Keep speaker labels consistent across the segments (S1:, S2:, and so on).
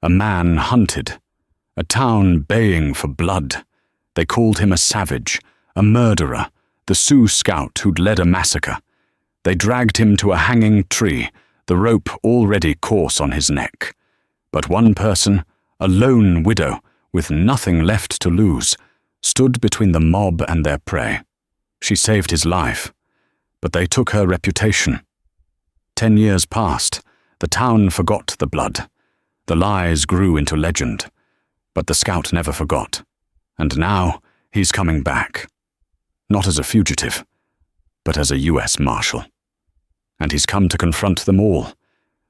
S1: A man hunted. A town baying for blood. They called him a savage, a murderer, the Sioux scout who'd led a massacre. They dragged him to a hanging tree, the rope already coarse on his neck. But one person, a lone widow, with nothing left to lose, stood between the mob and their prey. She saved his life, but they took her reputation. 10 years passed. The town forgot the blood. The lies grew into legend. But the scout never forgot. And now he's coming back. Not as a fugitive, but as a U.S. Marshal. And he's come to confront them all.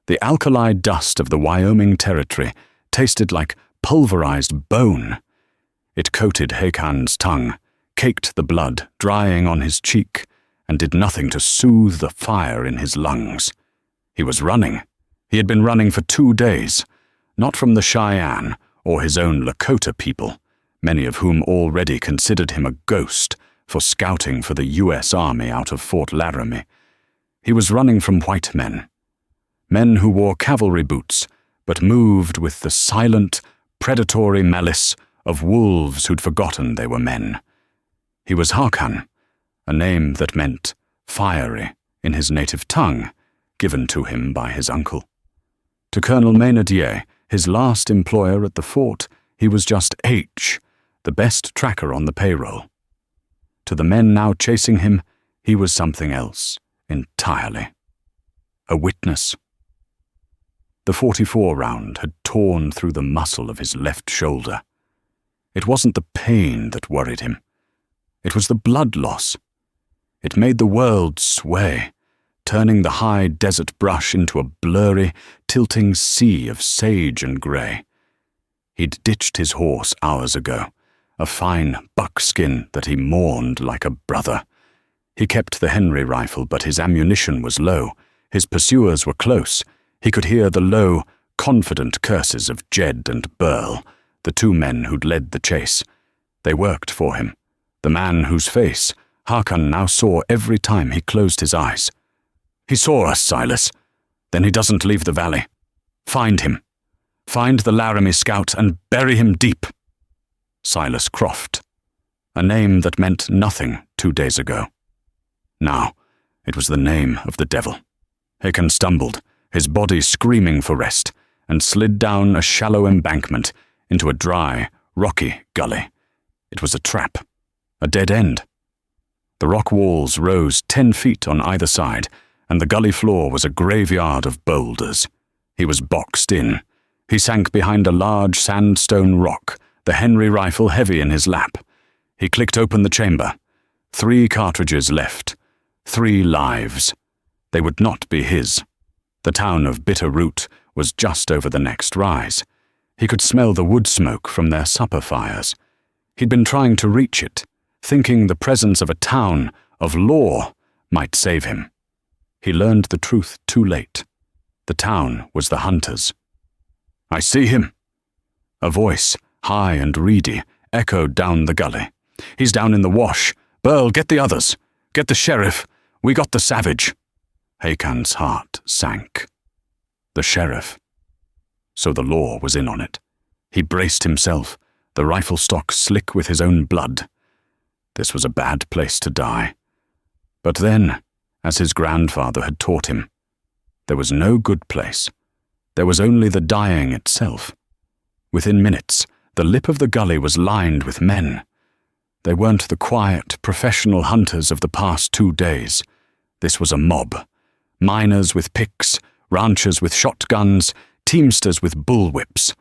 S1: The alkali dust of the Wyoming Territory tasted like pulverized bone. It coated Hakan's tongue, caked the blood drying on his cheek, and did nothing to soothe the fire in his lungs. He was running. He had been running for 2 days, not from the Cheyenne or his own Lakota people, many of whom already considered him a ghost for scouting for the U.S. Army out of Fort Laramie. He was running from white men. Men who wore cavalry boots, but moved with the silent, predatory malice of wolves who'd forgotten they were men. He was Hakan, a name that meant fiery in his native tongue, given to him by his uncle. To Colonel Maynadier, his last employer at the fort, he was just H, the best tracker on the payroll. To the men now chasing him, he was something else entirely. A witness. The .44 round had torn through the muscle of his left shoulder. It wasn't the pain that worried him. It was the blood loss. It made the world sway, turning the high desert brush into a blurry, tilting sea of sage and grey. He'd ditched his horse hours ago, a fine buckskin that he mourned like a brother. He kept the Henry rifle, but his ammunition was low. His pursuers were close. He could hear the low, confident curses of Jed and Burl, the 2 men who'd led the chase. They worked for him, the man whose face Hakan now saw every time he closed his eyes. He saw us, Silas. Then he doesn't leave the valley. Find him. Find the Laramie scout and bury him deep. Silas Croft. A name that meant nothing 2 days ago. Now, it was the name of the devil. Hakan stumbled, his body screaming for rest, and slid down a shallow embankment into a dry, rocky gully. It was a trap, a dead end. The rock walls rose 10 feet on either side, and the gully floor was a graveyard of boulders. He was boxed in. He sank behind a large sandstone rock, the Henry rifle heavy in his lap. He clicked open the chamber. 3 cartridges left. 3 lives. They would not be his. The town of Bitter Root was just over the next rise. He could smell the wood smoke from their supper fires. He'd been trying to reach it, thinking the presence of a town, of law, might save him. He learned the truth too late. The town was the hunters. "I see him." A voice, high and reedy, echoed down the gully. "He's down in the wash. Burl, get the others. Get the sheriff. We got the savage." Hakan's heart sank. The sheriff. So the law was in on it. He braced himself, the rifle stock slick with his own blood. This was a bad place to die. But then, as his grandfather had taught him, there was no good place. There was only the dying itself. Within minutes, the lip of the gully was lined with men. They weren't the quiet, professional hunters of the past 2 days. This was a mob. Miners with picks, ranchers with shotguns, teamsters with bullwhips.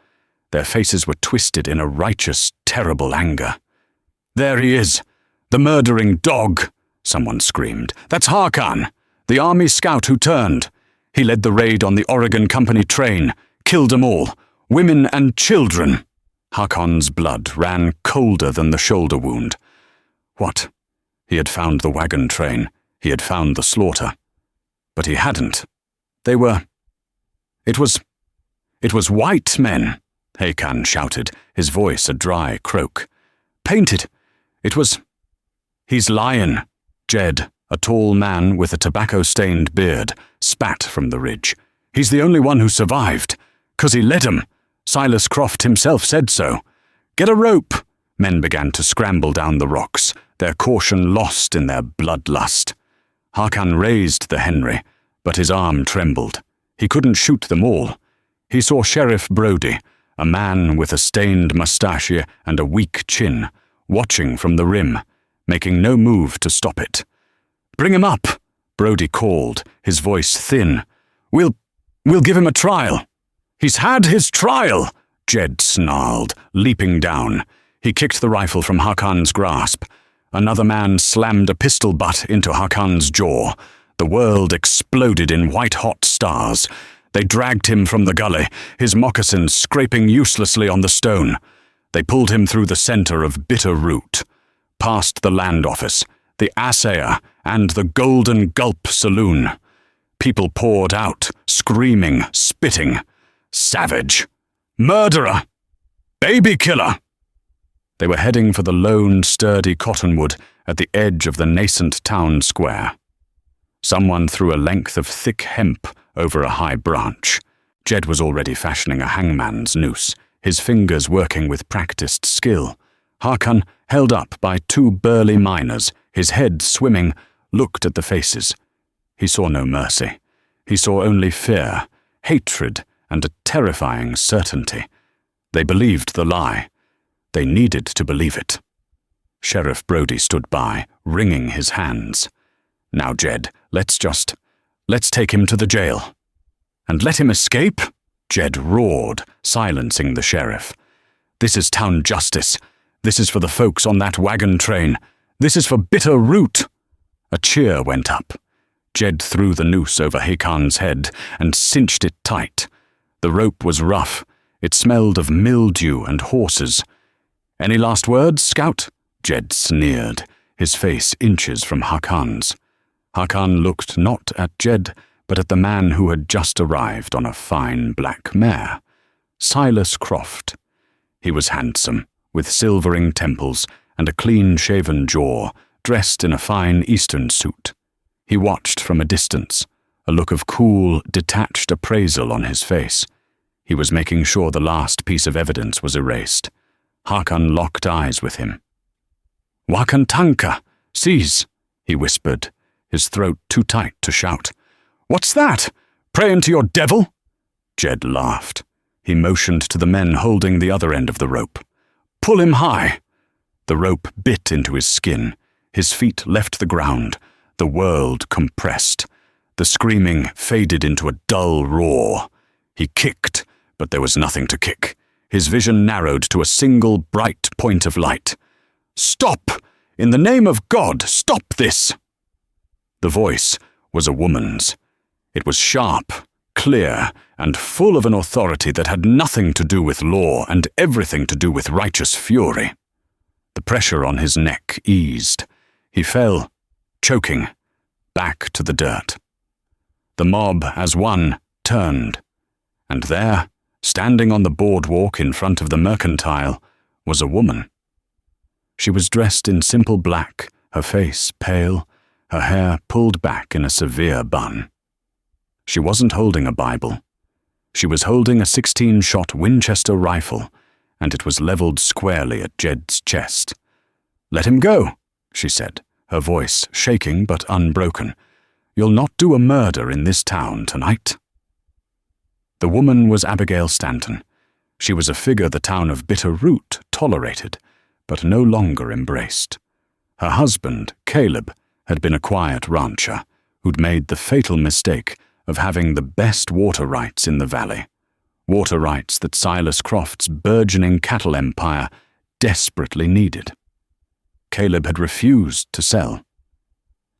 S1: Their faces were twisted in a righteous, terrible anger. "There he is! The murdering dog!" someone screamed. "That's Hakan, the army scout who turned. He led the raid on the Oregon Company train, killed them all, women and children." Hakan's blood ran colder than the shoulder wound. What? He had found the wagon train. He had found the slaughter. But he hadn't. They were... It was white men, Hakan shouted, his voice a dry croak. "Painted. It was... He's lying." Jed, a tall man with a tobacco-stained beard, spat from the ridge. "He's the only one who survived, 'cause he led 'em. Silas Croft himself said so. Get a rope! Men began to scramble down the rocks, their caution lost in their bloodlust. Hakan raised the Henry, but his arm trembled. He couldn't shoot them all. He saw Sheriff Brodie, a man with a stained moustache and a weak chin, watching from the rim, making no move to stop it. "Bring him up," Brodie called, his voice thin. We'll give him a trial." "He's had his trial," Jed snarled, leaping down. He kicked the rifle from Hakan's grasp. Another man slammed a pistol butt into Hakan's jaw. The world exploded in white-hot stars. They dragged him from the gully, his moccasins scraping uselessly on the stone. They pulled him through the center of Bitter Root, past the land office, the assayer, and the Golden Gulp Saloon. People poured out, screaming, spitting. Savage! Murderer! Baby killer! They were heading for the lone, sturdy cottonwood at the edge of the nascent town square. Someone threw a length of thick hemp over a high branch. Jed was already fashioning a hangman's noose, his fingers working with practiced skill. Hakan, held up by two burly miners, his head swimming, looked at the faces. He saw no mercy. He saw only fear, hatred, and a terrifying certainty. They believed the lie. They needed to believe it. Sheriff Brodie stood by, wringing his hands. "Now, Jed, let's take him to the jail." "And let him escape?" Jed roared, silencing the sheriff. "This is town justice. This is for the folks on that wagon train. This is for Bitter Root." A cheer went up. Jed threw the noose over Hakan's head and cinched it tight. The rope was rough. It smelled of mildew and horses. "Any last words, Scout?" Jed sneered, his face inches from Hakan's. Hakan looked not at Jed, but at the man who had just arrived on a fine black mare. Silas Croft. He was handsome, with silvering temples and a clean-shaven jaw, dressed in a fine Eastern suit. He watched from a distance, a look of cool, detached appraisal on his face. He was making sure the last piece of evidence was erased. Hakan locked eyes with him. "Wakantanka, seize," he whispered, his throat too tight to shout. "What's that? Praying to your devil?" Jed laughed. He motioned to the men holding the other end of the rope. "Pull him high." The rope bit into his skin. His feet left the ground. The world compressed. The screaming faded into a dull roar. He kicked, but there was nothing to kick. His vision narrowed to a single bright point of light. "Stop! In the name of God, stop this!" The voice was a woman's. It was sharp, clear, and full of an authority that had nothing to do with law and everything to do with righteous fury. The pressure on his neck eased. He fell, choking, back to the dirt. The mob, as one, turned, and there, standing on the boardwalk in front of the mercantile, was a woman. She was dressed in simple black, her face pale, her hair pulled back in a severe bun. She wasn't holding a Bible. She was holding a 16-shot Winchester rifle, and it was leveled squarely at Jed's chest. "Let him go," she said, her voice shaking but unbroken. "You'll not do a murder in this town tonight." The woman was Abigail Stanton. She was a figure the town of Bitter Root tolerated, but no longer embraced. Her husband, Caleb, had been a quiet rancher who'd made the fatal mistake of having the best water rights in the valley, water rights that Silas Croft's burgeoning cattle empire desperately needed. Caleb had refused to sell.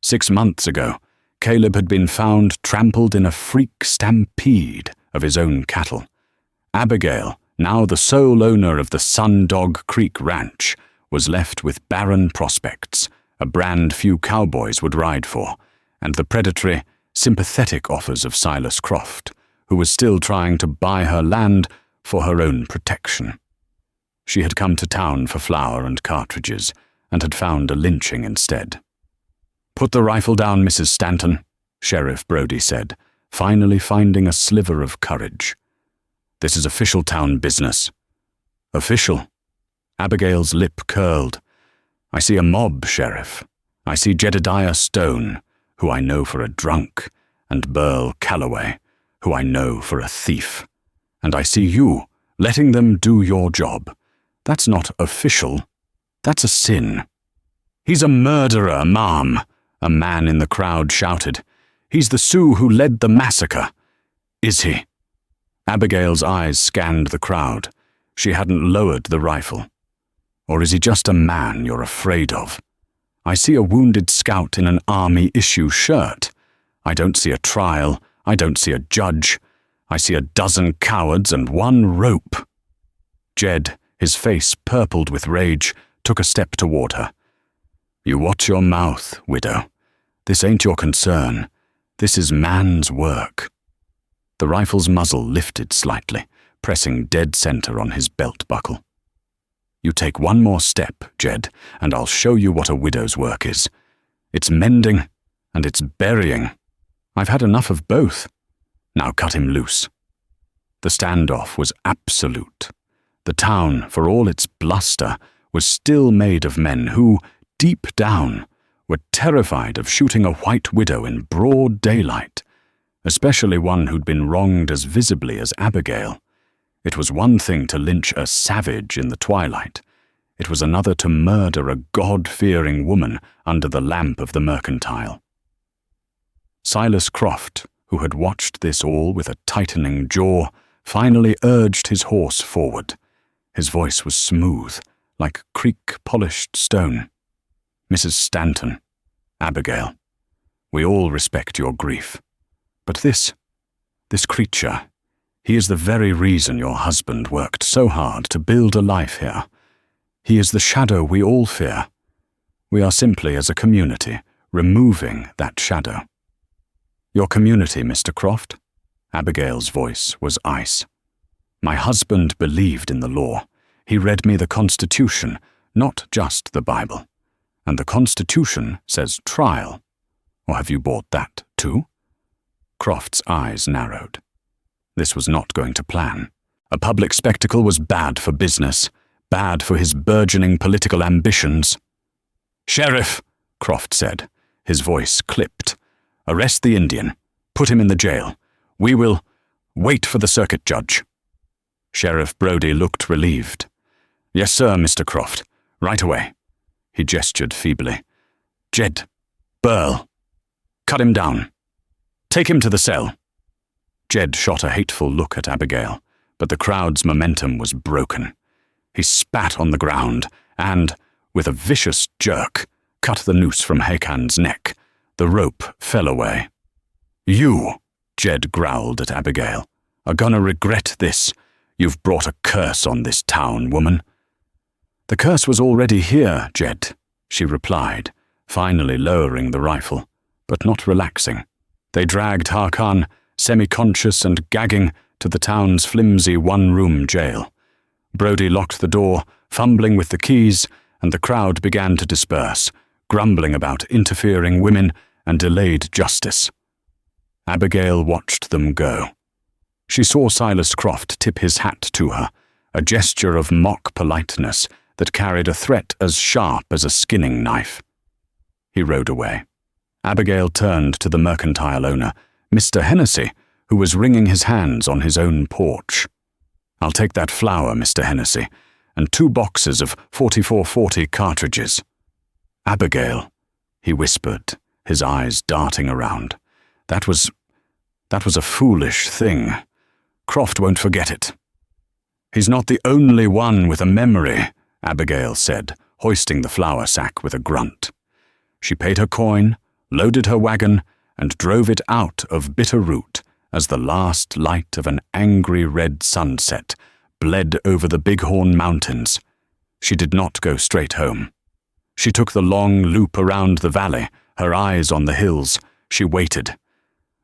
S1: 6 months ago, Caleb had been found trampled in a freak stampede of his own cattle. Abigail, now the sole owner of the Sundog Creek Ranch, was left with barren prospects, a brand few cowboys would ride for, and the predatory, sympathetic offers of Silas Croft, who was still trying to buy her land for her own protection. She had come to town for flour and cartridges, and had found a lynching instead. "Put the rifle down, Mrs. Stanton," Sheriff Brodie said, finally finding a sliver of courage. This is official town business." "Official?" Abigail's lip curled. "I see a mob, Sheriff. I see Jedediah Stone, who I know for a drunk, and Burl Calloway, who I know for a thief. And I see you, letting them do your job. That's not official. That's a sin." "He's a murderer, ma'am," a man in the crowd shouted. "He's the Sioux who led the massacre." "Is he?" Abigail's eyes scanned the crowd. She hadn't lowered the rifle. "Or is he just a man you're afraid of? I see a wounded scout in an army-issue shirt. I don't see a trial. I don't see a judge. I see a dozen cowards and one rope." Jed, his face purpled with rage, took a step toward her. "You watch your mouth, widow. This ain't your concern. This is man's work." The rifle's muzzle lifted slightly, pressing dead center on his belt buckle. "You take one more step, Jed, and I'll show you what a widow's work is. It's mending, and it's burying. I've had enough of both. Now cut him loose." The standoff was absolute. The town, for all its bluster, was still made of men who, deep down, were terrified of shooting a white widow in broad daylight, especially one who'd been wronged as visibly as Abigail. It was one thing to lynch a savage in the twilight. It was another to murder a God-fearing woman under the lamp of the mercantile. Silas Croft, who had watched this all with a tightening jaw, finally urged his horse forward. His voice was smooth, like creak-polished stone. "Mrs. Stanton, Abigail, we all respect your grief. But this creature, he is the very reason your husband worked so hard to build a life here. He is the shadow we all fear. We are simply, as a community, removing that shadow." "Your community, Mr. Croft?" Abigail's voice was ice. "My husband believed in the law. He read me the Constitution, not just the Bible. And the Constitution says trial. Or have you bought that too?" Croft's eyes narrowed. This was not going to plan. A public spectacle was bad for business, bad for his burgeoning political ambitions. "Sheriff," Croft said, his voice clipped, "arrest the Indian. Put him in the jail. We will wait for the circuit judge." Sheriff Brody looked relieved. "Yes, sir, Mr. Croft. Right away." He gestured feebly. "Jed, Burl, cut him down. Take him to the cell." Jed shot a hateful look at Abigail, but the crowd's momentum was broken. He spat on the ground and, with a vicious jerk, cut the noose from Hakan's neck. The rope fell away. "You," Jed growled at Abigail, "are gonna regret this. You've brought a curse on this town, woman." "The curse was already here, Jed," she replied, finally lowering the rifle, but not relaxing. They dragged Hakan, semi-conscious and gagging, to the town's flimsy one-room jail. Brody locked the door, fumbling with the keys, and the crowd began to disperse, grumbling about interfering women and delayed justice. Abigail watched them go. She saw Silas Croft tip his hat to her, a gesture of mock politeness that carried a threat as sharp as a skinning knife. He rode away. Abigail turned to the mercantile owner, Mr. Hennessy, who was wringing his hands on his own porch. "I'll take that flour, Mr. Hennessy, and 2 boxes of 4440 cartridges." "Abigail," he whispered, his eyes darting around. That was a foolish thing. Croft won't forget it." "He's not the only one with a memory," Abigail said, hoisting the flour sack with a grunt. She paid her coin, loaded her wagon, and drove it out of Bitter Root as the last light of an angry red sunset bled over the Bighorn Mountains. She did not go straight home. She took the long loop around the valley, her eyes on the hills. She waited.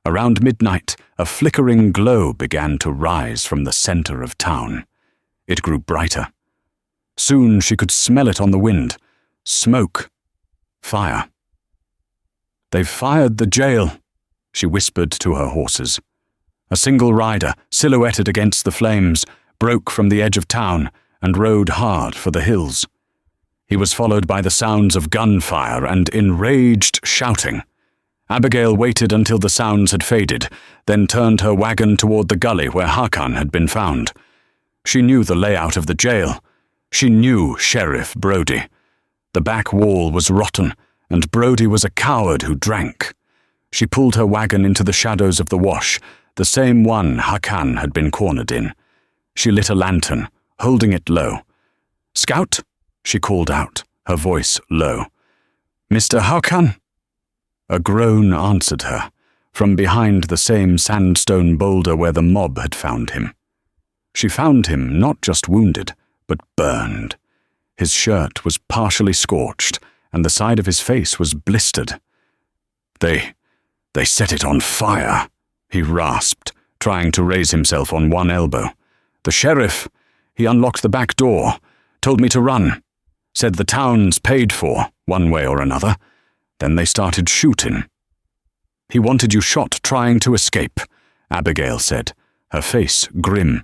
S1: Around midnight, a flickering glow began to rise from the center of town. It grew brighter. Soon she could smell it on the wind. Smoke. Fire. "They've fired the jail," she whispered to her horses. A single rider, silhouetted against the flames, broke from the edge of town and rode hard for the hills. He was followed by the sounds of gunfire and enraged shouting. Abigail waited until the sounds had faded, then turned her wagon toward the gully where Hakan had been found. She knew the layout of the jail. She knew Sheriff Brody. The back wall was rotten, and Brody was a coward who drank. She pulled her wagon into the shadows of the wash, the same one Hakan had been cornered in. She lit a lantern, holding it low. "Scout?" she called out, her voice low. "Mr. Hakan?" A groan answered her, from behind the same sandstone boulder where the mob had found him. She found him not just wounded, but burned. His shirt was partially scorched, and the side of his face was blistered. They set it on fire," he rasped, trying to raise himself on one elbow. "The sheriff, he unlocked the back door, told me to run, said the town's paid for, one way or another. Then they started shooting." "He wanted you shot trying to escape," Abigail said, her face grim.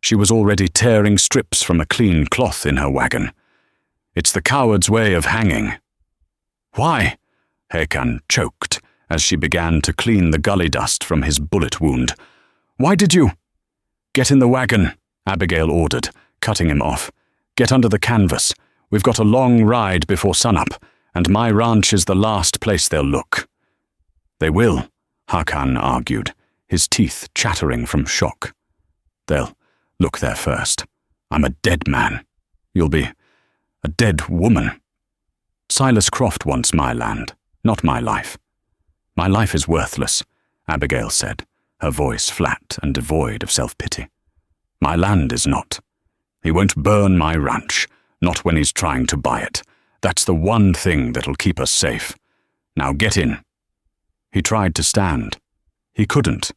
S1: She was already tearing strips from a clean cloth in her wagon. "It's the coward's way of hanging." "Why?" Hakan choked as she began to clean the gully dust from his bullet wound. "Why did you—" "Get in the wagon," Abigail ordered, cutting him off. "Get under the canvas. We've got a long ride before sunup, and my ranch is the last place they'll look." "They will," Hakan argued, his teeth chattering from shock. "They'll look there first. I'm a dead man. You'll be a dead woman. Silas Croft wants my land, not my life." "My life is worthless," Abigail said, her voice flat and devoid of self-pity. "My land is not. He won't burn my ranch, not when he's trying to buy it. That's the one thing that'll keep us safe. Now get in." He tried to stand. He couldn't.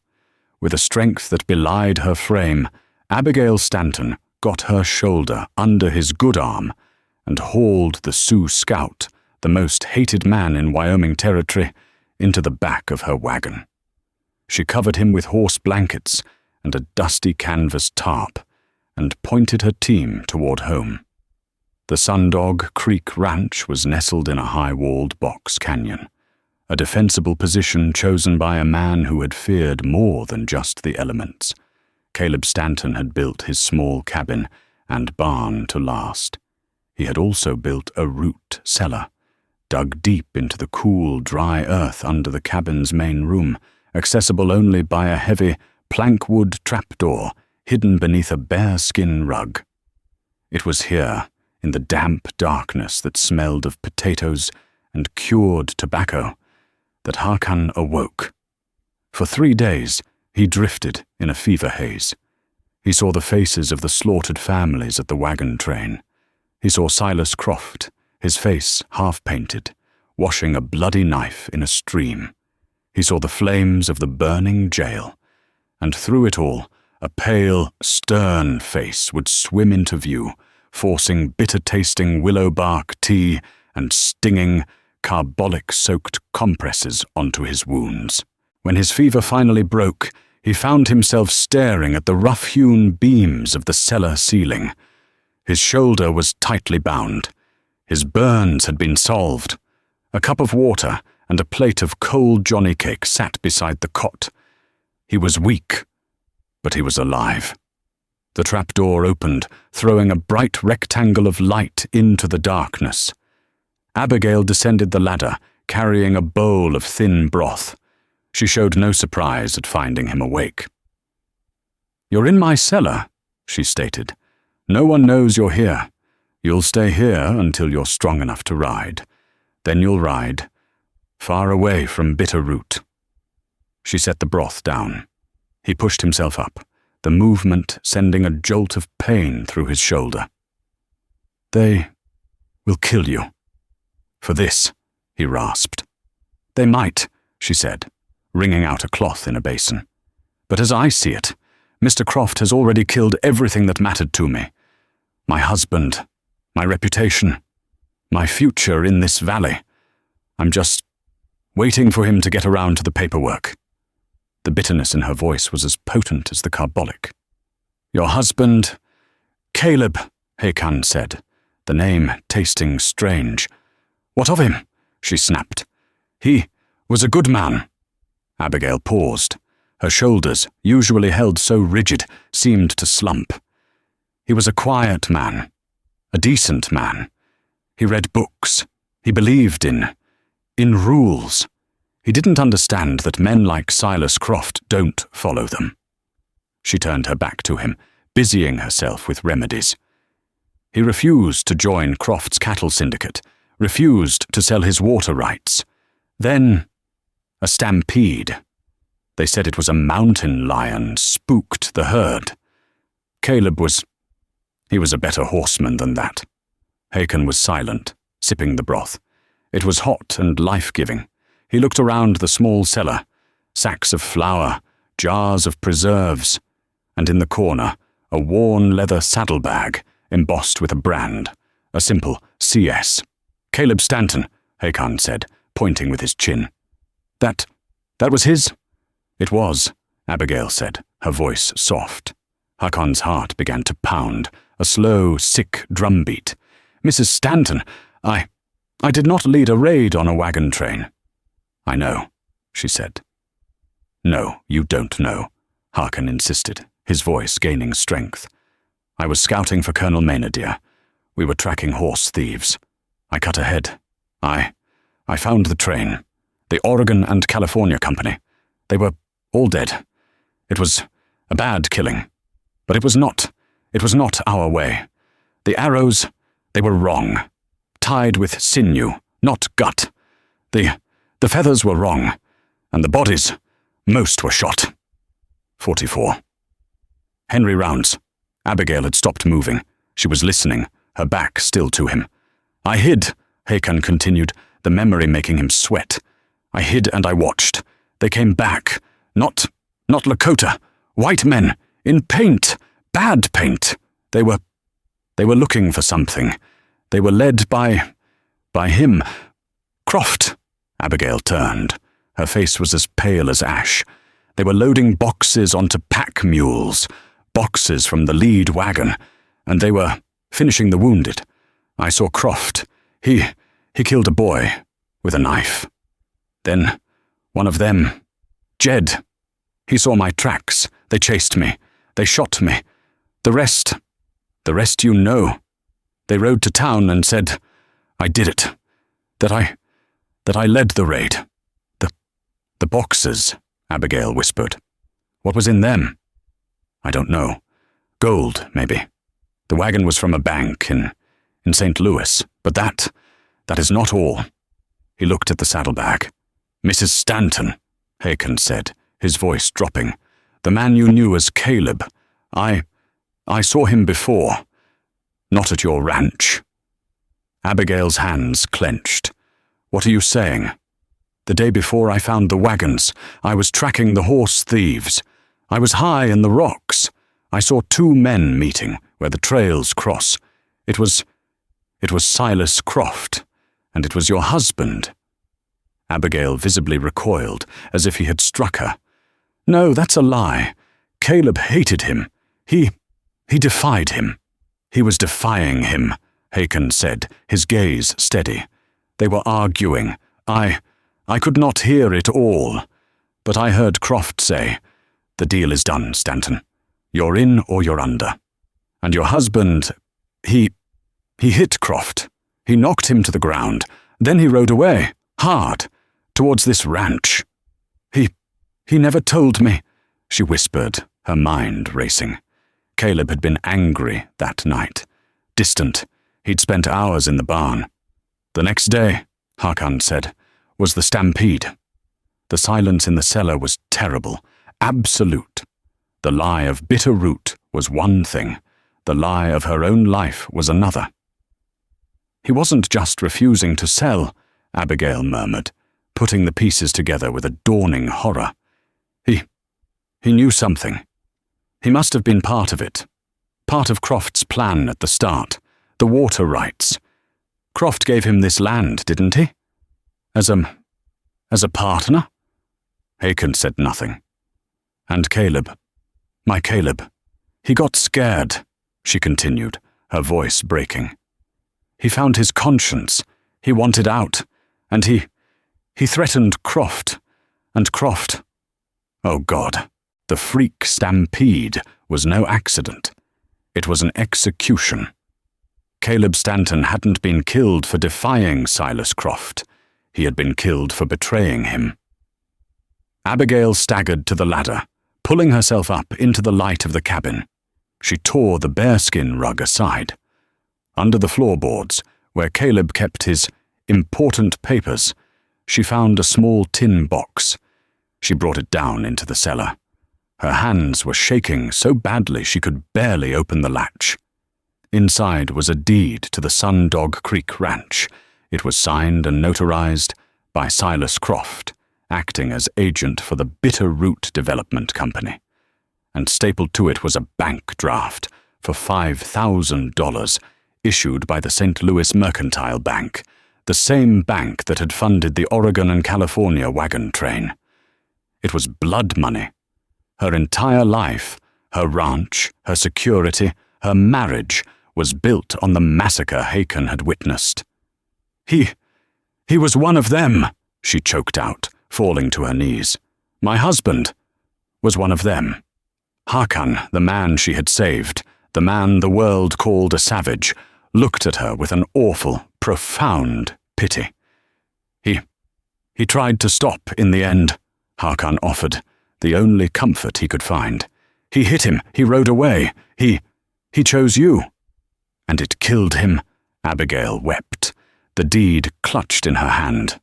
S1: With a strength that belied her frame, Abigail Stanton got her shoulder under his good arm and hauled the Sioux scout, the most hated man in Wyoming territory, into the back of her wagon. She covered him with horse blankets and a dusty canvas tarp and pointed her team toward home. The Sundog Creek Ranch was nestled in a high-walled box canyon, a defensible position chosen by a man who had feared more than just the elements. Caleb Stanton had built his small cabin and barn to last. He had also built a root cellar, dug deep into the cool, dry earth under the cabin's main room, accessible only by a heavy, plankwood trapdoor hidden beneath a bearskin rug. It was here, in the damp darkness that smelled of potatoes and cured tobacco, that Hakan awoke. For 3 days, he drifted in a fever haze. He saw the faces of the slaughtered families at the wagon train. He saw Silas Croft, his face half-painted, washing a bloody knife in a stream. He saw the flames of the burning jail, and through it all, a pale, stern face would swim into view, forcing bitter-tasting willow bark tea and stinging, carbolic-soaked compresses onto his wounds. When his fever finally broke, he found himself staring at the rough-hewn beams of the cellar ceiling. His shoulder was tightly bound. His burns had been solved. A cup of water and a plate of cold johnny cake sat beside the cot. He was weak, but he was alive. The trapdoor opened, throwing a bright rectangle of light into the darkness. Abigail descended the ladder, carrying a bowl of thin broth. She showed no surprise at finding him awake. "You're in my cellar," she stated. "No one knows you're here. You'll stay here until you're strong enough to ride. Then you'll ride, far away from Bitter Root." She set the broth down. He pushed himself up, the movement sending a jolt of pain through his shoulder. "They will kill you. For this," he rasped. "They might," she said, wringing out a cloth in a basin. "But as I see it, Mr. Croft has already killed everything that mattered to me. My husband, my reputation, my future in this valley. I'm just waiting for him to get around to the paperwork." The bitterness in her voice was as potent as the carbolic. "Your husband, Caleb," Hakan said, the name tasting strange. "What of him?" she snapped. "He was a good man." Abigail paused. Her shoulders, usually held so rigid, seemed to slump. "He was a quiet man, a decent man. He read books. He believed in rules. He didn't understand that men like Silas Croft don't follow them." She turned her back to him, busying herself with remedies. "He refused to join Croft's cattle syndicate, refused to sell his water rights. Then, a stampede. They said it was a mountain lion spooked the herd. Caleb was a better horseman than that." Hakan was silent, sipping the broth. It was hot and life-giving. He looked around the small cellar, sacks of flour, jars of preserves, and in the corner, a worn leather saddlebag embossed with a brand, a simple CS. "Caleb Stanton," Hakan said, pointing with his chin. That was his?" "It was," Abigail said, her voice soft. Hakan's heart began to pound, a slow, sick drumbeat. "Mrs. Stanton, I did not lead a raid on a wagon train." "I know," she said. "No, you don't know," Hakan insisted, his voice gaining strength. "I was scouting for Colonel Maynard, dear. We were tracking horse thieves. I cut ahead. I found the train. The Oregon and California Company. They were all dead. It was a bad killing. But it was not our way. The arrows, they were wrong. Tied with sinew, not gut. The feathers were wrong. And the bodies, most were shot." 44. "Henry Rounds." Abigail had stopped moving. She was listening, her back still to him. "I hid," Hakan continued, the memory making him sweat. "I hid and I watched. They came back. Not Lakota. White men. In paint. Bad paint. They were looking for something. They were led by him. Croft." Abigail turned. Her face was as pale as ash. "They were loading boxes onto pack mules, boxes from the lead wagon, and they were finishing the wounded. I saw Croft. He killed a boy with a knife. Then one of them, Jed, he saw my tracks. They chased me. They shot me. The rest you know. They rode to town and said I did it, that I led the raid. The boxes," Abigail whispered. "What was in them?" "I don't know. Gold, maybe. The wagon was from a bank in St. Louis, but that is not all." He looked at the saddlebag. "Mrs. Stanton," Hakan said, his voice dropping. "The man you knew as Caleb. I saw him before. Not at your ranch." Abigail's hands clenched. "What are you saying?" "The day before I found the wagons, I was tracking the horse thieves. I was high in the rocks. I saw two men meeting where the trails cross. It was Silas Croft, and it was your husband." Abigail visibly recoiled, as if he had struck her. "No, that's a lie. Caleb hated him. He defied him." "He was defying him," Hakan said, his gaze steady. "They were arguing. I could not hear it all, but I heard Croft say, 'The deal is done, Stanton. You're in or you're under.' And your husband, he hit Croft. He knocked him to the ground. Then he rode away, hard, towards this ranch. He never told me," she whispered, her mind racing. Caleb had been angry that night. Distant, he'd spent hours in the barn. "The next day," Hakan said, "was the stampede. The silence in the cellar was terrible, absolute. The lie of bitter root was one thing. The lie of her own life was another." "He wasn't just refusing to sell," Abigail murmured, putting the pieces together with a dawning horror. He knew something. He must have been part of it. Part of Croft's plan at the start. The water rights. Croft gave him this land, didn't he? As a partner?" Hakan said nothing. And Caleb. My Caleb. He got scared, she continued, her voice breaking. He found his conscience. He wanted out. And he threatened Croft. And Croft. Oh God, the freak stampede was no accident. It was an execution. Caleb Stanton hadn't been killed for defying Silas Croft. He had been killed for betraying him. Abigail staggered to the ladder, pulling herself up into the light of the cabin. She tore the bearskin rug aside. Under the floorboards, where Caleb kept his important papers, she found a small tin box. She brought it down into the cellar. Her hands were shaking so badly she could barely open the latch. Inside was a deed to the Sundog Creek Ranch. It was signed and notarized by Silas Croft, acting as agent for the Bitter Root Development Company. And stapled to it was a bank draft for $5,000 issued by the St. Louis Mercantile Bank, the same bank that had funded the Oregon and California wagon train. It was blood money. Her entire life, her ranch, her security, her marriage was built on the massacre Haken had witnessed. He was one of them, she choked out, falling to her knees. My husband was one of them. Hakan, the man she had saved, the man the world called a savage, looked at her with an awful, profound pity. He tried to stop in the end, Hakan offered, the only comfort he could find. He hit him, he rode away, he chose you. And it killed him, Abigail wept, the deed clutched in her hand.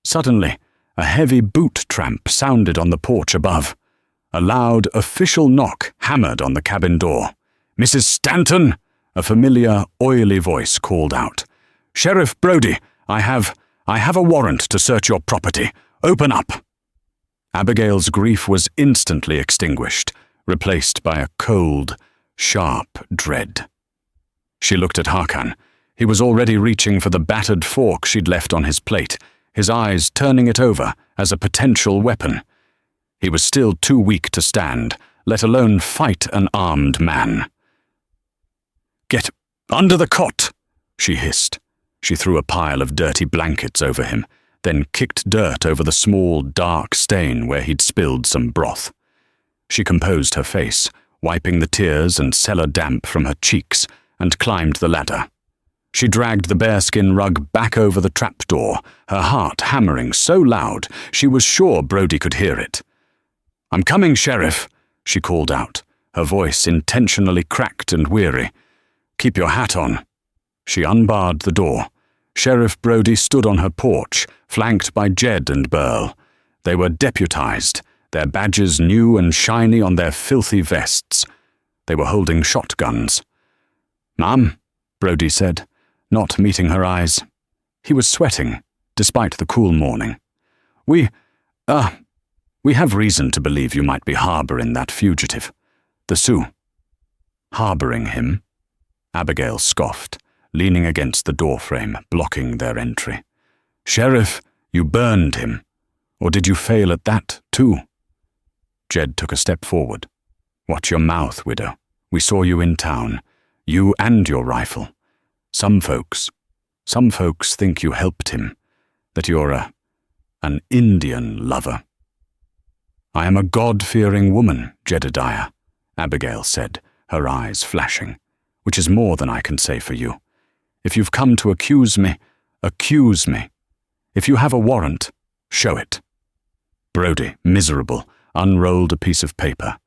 S1: Suddenly, a heavy boot tramp sounded on the porch above. A loud official knock hammered on the cabin door. Mrs. Stanton, a familiar, oily voice called out. Sheriff Brody, I have a warrant to search your property. Open up. Abigail's grief was instantly extinguished, replaced by a cold, sharp dread. She looked at Hakan. He was already reaching for the battered fork she'd left on his plate, his eyes turning it over as a potential weapon. He was still too weak to stand, let alone fight an armed man. Get under the cot, she hissed. She threw a pile of dirty blankets over him, then kicked dirt over the small, dark stain where he'd spilled some broth. She composed her face, wiping the tears and cellar damp from her cheeks, and climbed the ladder. She dragged the bearskin rug back over the trapdoor, her heart hammering so loud she was sure Brody could hear it. I'm coming, Sheriff, she called out, her voice intentionally cracked and weary. Keep your hat on. She unbarred the door. Sheriff Brody stood on her porch, flanked by Jed and Burl. They were deputized, their badges new and shiny on their filthy vests. They were holding shotguns. Ma'am, Brody said, not meeting her eyes. He was sweating, despite the cool morning. We have reason to believe you might be harboring that fugitive, the Sioux. Harboring him? Abigail scoffed, leaning against the doorframe, blocking their entry. Sheriff, you burned him. Or did you fail at that, too? Jed took a step forward. Watch your mouth, widow. We saw you in town. You and your rifle. Some folks think you helped him, that you're an Indian lover. I am a God-fearing woman, Jedediah, Abigail said, her eyes flashing, which is more than I can say for you. If you've come to accuse me, accuse me. If you have a warrant, show it. Brody, miserable, unrolled a piece of paper.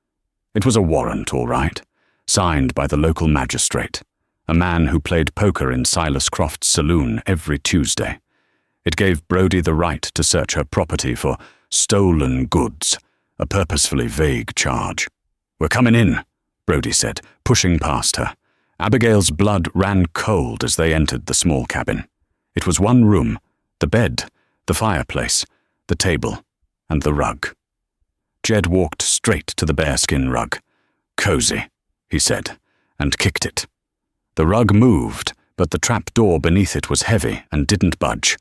S1: It was a warrant, all right, signed by the local magistrate, a man who played poker in Silas Croft's saloon every Tuesday. It gave Brody the right to search her property for stolen goods, a purposefully vague charge. We're coming in, Brody said, pushing past her. Abigail's blood ran cold as they entered the small cabin. It was one room, the bed, the fireplace, the table, and the rug. Jed walked straight to the bearskin rug. Cozy, he said, and kicked it. The rug moved, but the trap door beneath it was heavy and didn't budge.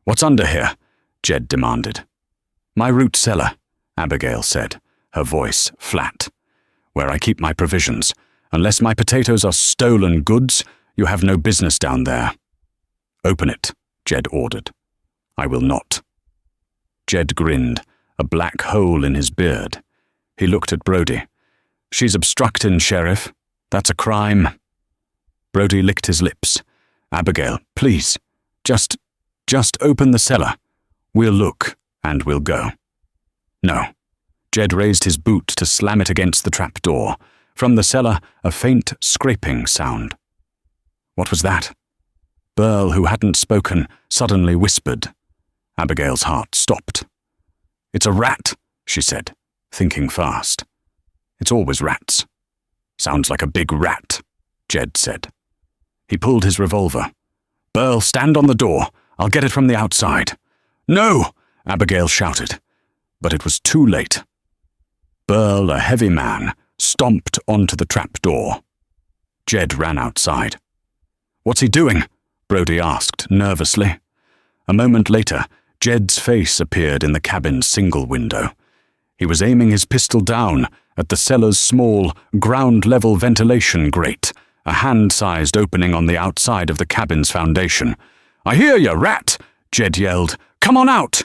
S1: What's under here? Jed demanded. My root cellar, Abigail said, her voice flat. "Where I keep my provisions. Unless my potatoes are stolen goods, you have no business down there." "Open it," Jed ordered. "I will not." Jed grinned, a black hole in his beard. He looked at Brody. "She's obstructing, Sheriff. That's a crime." Brody licked his lips. "Abigail, please, just open the cellar. We'll look, and we'll go." "No." Jed raised his boot to slam it against the trap door. From the cellar, a faint scraping sound. What was that? Burl, who hadn't spoken, suddenly whispered. Abigail's heart stopped. "It's a rat," she said, thinking fast. "It's always rats." "Sounds like a big rat," Jed said. He pulled his revolver. "Burl, stand on the door. I'll get it from the outside." "No!" Abigail shouted. But it was too late. Burl, a heavy man, stomped onto the trap door. Jed ran outside. "What's he doing?" Brody asked nervously. A moment later, Jed's face appeared in the cabin's single window. He was aiming his pistol down at the cellar's small, ground-level ventilation grate, a hand-sized opening on the outside of the cabin's foundation. "I hear you, rat!" Jed yelled. "Come on out!"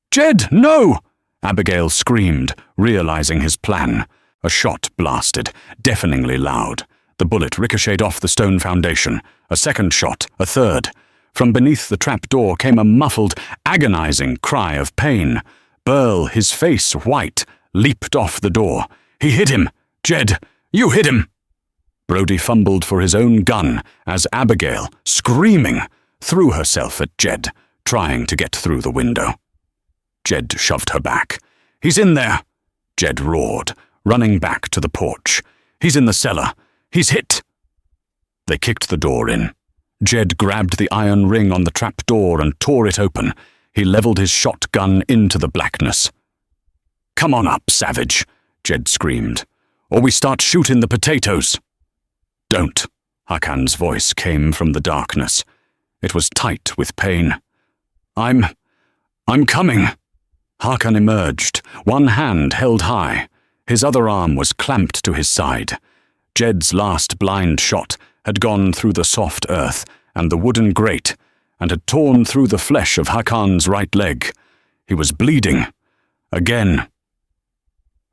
S1: "Jed, no!" Abigail screamed, realizing his plan. A shot blasted, deafeningly loud. The bullet ricocheted off the stone foundation. A second shot, a third. From beneath the trap door came a muffled, agonizing cry of pain. Burl, his face white, leaped off the door. "He hit him! Jed, you hit him!" Brody fumbled for his own gun as Abigail, screaming, threw herself at Jed, trying to get through the window. Jed shoved her back. "He's in there!" Jed roared, running back to the porch. "He's in the cellar! He's hit!" They kicked the door in. Jed grabbed the iron ring on the trap door and tore it open. He leveled his shotgun into the blackness. "Come on up, savage," Jed screamed, "or we start shooting the potatoes." "Don't," Hakan's voice came from the darkness. It was tight with pain. I'm coming." Hakan emerged, one hand held high. His other arm was clamped to his side. Jed's last blind shot had gone through the soft earth and the wooden grate, and had torn through the flesh of Hakan's right leg. He was bleeding. Again.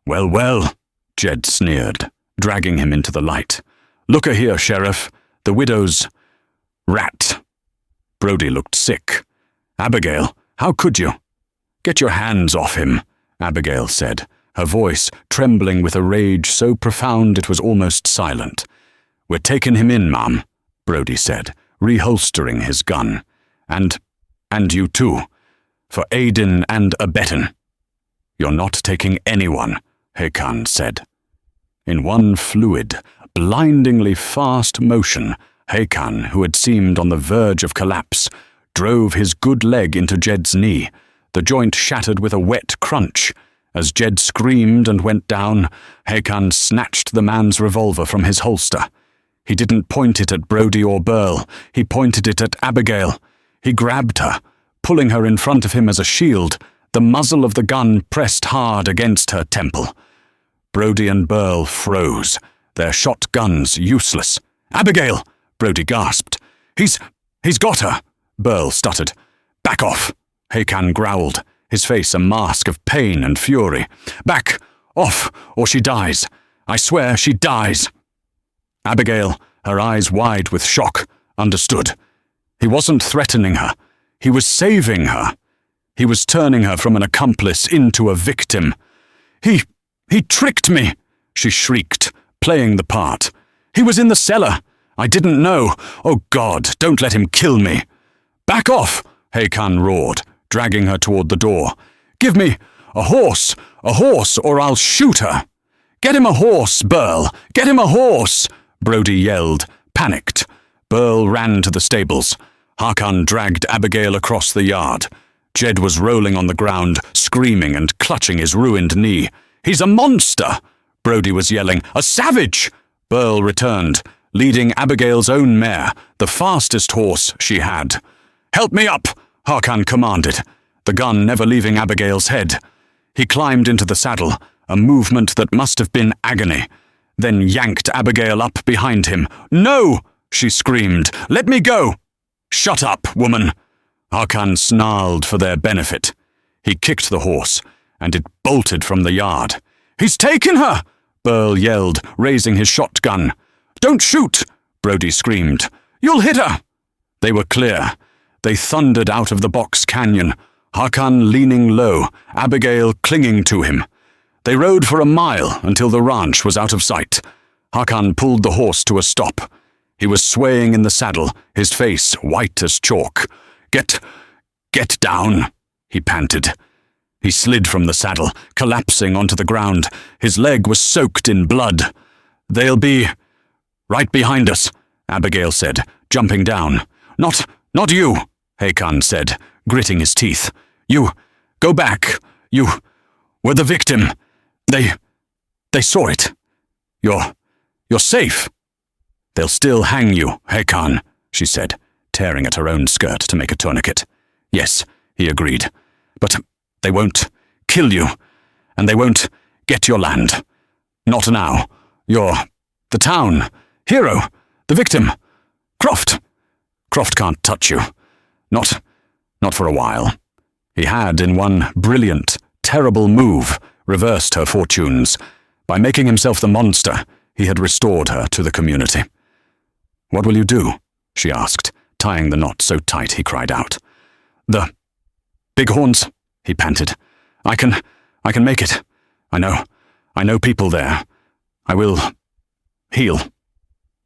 S1: Well, Jed sneered, dragging him into the light. "Look-a here, Sheriff. The widow's rat." Brody looked sick. "Abigail, how could you?" "Get your hands off him," Abigail said, her voice trembling with a rage so profound it was almost silent. "We're taking him in, ma'am," Brody said, reholstering his gun. And you too, for aidin' and abettin'." "You're not taking anyone," Hakan said. In one fluid, blindingly fast motion, Hakan, who had seemed on the verge of collapse, drove his good leg into Jed's knee. The joint shattered with a wet crunch. As Jed screamed and went down, Hakan snatched the man's revolver from his holster. He didn't point it at Brody or Burl. He pointed it at Abigail. He grabbed her, pulling her in front of him as a shield, the muzzle of the gun pressed hard against her temple. Brody and Burl froze, their shotguns useless. "Abigail!" Brody gasped. He's got her!" Burl stuttered. "Back off!" Hakan growled, his face a mask of pain and fury. "Back off, or she dies. I swear she dies." Abigail, her eyes wide with shock, understood. He wasn't threatening her. He was saving her. He was turning her from an accomplice into a victim. He tricked me," she shrieked, playing the part. "He was in the cellar. I didn't know. Oh God, don't let him kill me." "Back off," Hakan roared, dragging her toward the door. "Give me a horse, or I'll shoot her." "Get him a horse, Burl! Get him a horse!" Brody yelled, panicked. Burl ran to the stables. Hakan dragged Abigail across the yard. Jed was rolling on the ground, screaming and clutching his ruined knee. "He's a monster!" Brody was yelling. "A savage!" Burl returned, leading Abigail's own mare, the fastest horse she had. "Help me up!" Hakan commanded, the gun never leaving Abigail's head. He climbed into the saddle, a movement that must have been agony, then yanked Abigail up behind him. "No!" she screamed. "Let me go!" "Shut up, woman!" Hakan snarled for their benefit. He kicked the horse, and it bolted from the yard. "He's taken her!" Burl yelled, raising his shotgun. "Don't shoot!" Brody screamed. "You'll hit her!" They were clear. They thundered out of the box canyon, Hakan leaning low, Abigail clinging to him. They rode for a mile until the ranch was out of sight. Hakan pulled the horse to a stop. He was swaying in the saddle, his face white as chalk. Get down," he panted. He slid from the saddle, collapsing onto the ground. His leg was soaked in blood. "They'll be right behind us," Abigail said, jumping down. Not you," Hakan said, gritting his teeth. "You, go back. You were the victim. They saw it. You're safe." "They'll still hang you, Hakan," she said, tearing at her own skirt to make a tourniquet. "Yes," he agreed, "but they won't kill you, and they won't get your land. Not now. You're the town hero, the victim. Croft can't touch you. Not for a while." He had, in one brilliant, terrible move, reversed her fortunes. By making himself the monster, he had restored her to the community. "What will you do?" she asked, tying the knot so tight he cried out. "The Bighorns," he panted. I can make it. I know people there. I will heal."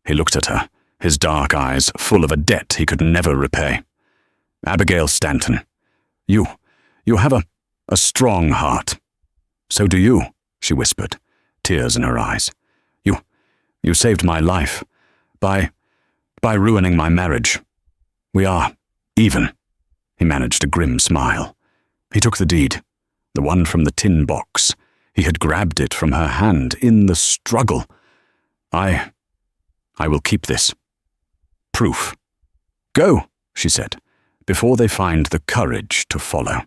S1: He looked at her, his dark eyes full of a debt he could never repay. "Abigail Stanton, you have a strong heart." "So do you," she whispered, tears in her eyes. You saved my life by ruining my marriage. We are even." He managed a grim smile. He took the deed, the one from the tin box. He had grabbed it from her hand in the struggle. I will keep this. Proof." "Go," she said, before they find the courage to follow.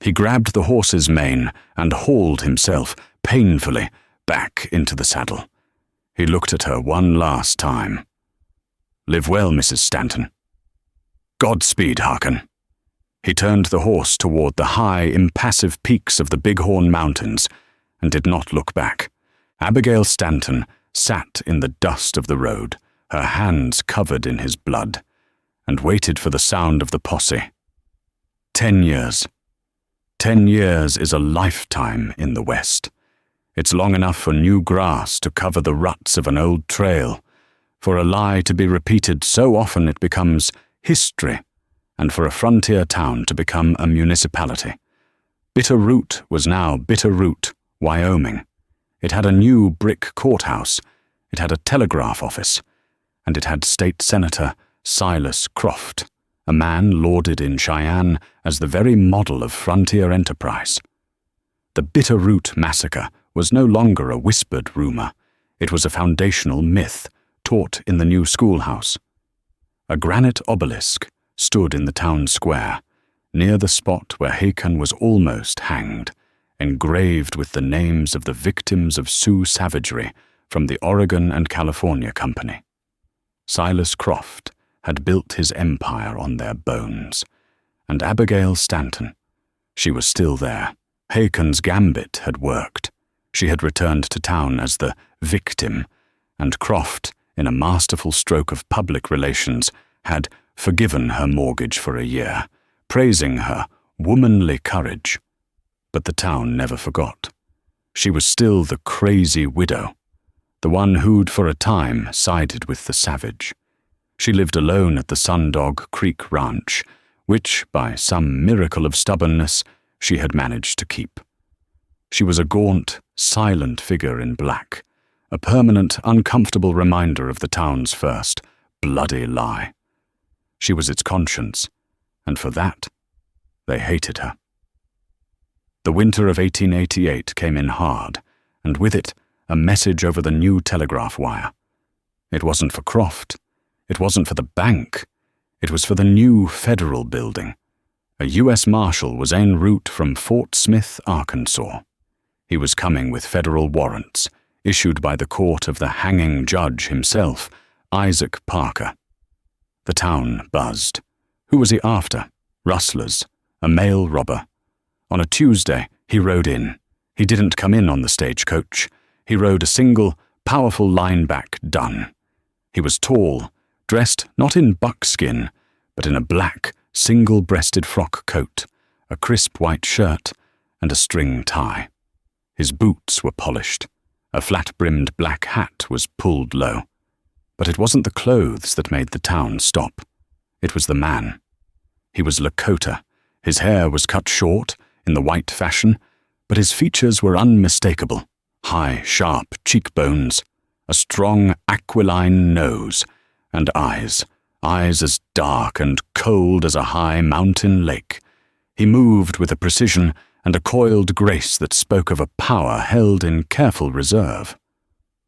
S1: He grabbed the horse's mane and hauled himself, painfully, back into the saddle. He looked at her one last time. "Live well, Mrs. Stanton." "Godspeed, Hakan." He turned the horse toward the high, impassive peaks of the Bighorn Mountains and did not look back. Abigail Stanton sat in the dust of the road, her hands covered in his blood, and waited for the sound of the posse. 10 years. 10 years is a lifetime in the West. It's long enough for new grass to cover the ruts of an old trail, for a lie to be repeated so often it becomes history, and for a frontier town to become a municipality. Bitter Root was now Bitter Root, Wyoming. It had a new brick courthouse, it had a telegraph office, and it had State Senator Silas Croft, a man lauded in Cheyenne as the very model of frontier enterprise. The Bitter Root Massacre was no longer a whispered rumor. It was a foundational myth taught in the new schoolhouse. A granite obelisk stood in the town square, near the spot where Hakan was almost hanged, engraved with the names of the victims of Sioux savagery from the Oregon and California Company. Silas Croft had built his empire on their bones, and Abigail Stanton, she was still there. Hakan's gambit had worked. She had returned to town as the victim, and Croft, in a masterful stroke of public relations, had forgiven her mortgage for a year, praising her womanly courage. But the town never forgot. She was still the crazy widow, the one who'd for a time sided with the savage. She lived alone at the Sundog Creek Ranch, which, by some miracle of stubbornness, she had managed to keep. She was a gaunt, silent figure in black, a permanent, uncomfortable reminder of the town's first bloody lie. She was its conscience, and for that, they hated her. The winter of 1888 came in hard, and with it, a message over the new telegraph wire. It wasn't for Croft. It wasn't for the bank. It was for the new federal building. A U.S. Marshal was en route from Fort Smith, Arkansas. He was coming with federal warrants, issued by the court of the hanging judge himself, Isaac Parker. The town buzzed. Who was he after? Rustlers. A mail robber. On a Tuesday, he rode in. He didn't come in on the stagecoach. He rode a single, powerful lineback dun. He was tall, dressed not in buckskin, but in a black, single-breasted frock coat, a crisp white shirt, and a string tie. His boots were polished. A flat-brimmed black hat was pulled low. But it wasn't the clothes that made the town stop. It was the man. He was Lakota. His hair was cut short, in the white fashion, but his features were unmistakable. High, sharp cheekbones, a strong, aquiline nose, and eyes as dark and cold as a high mountain lake. He moved with a precision and a coiled grace that spoke of a power held in careful reserve.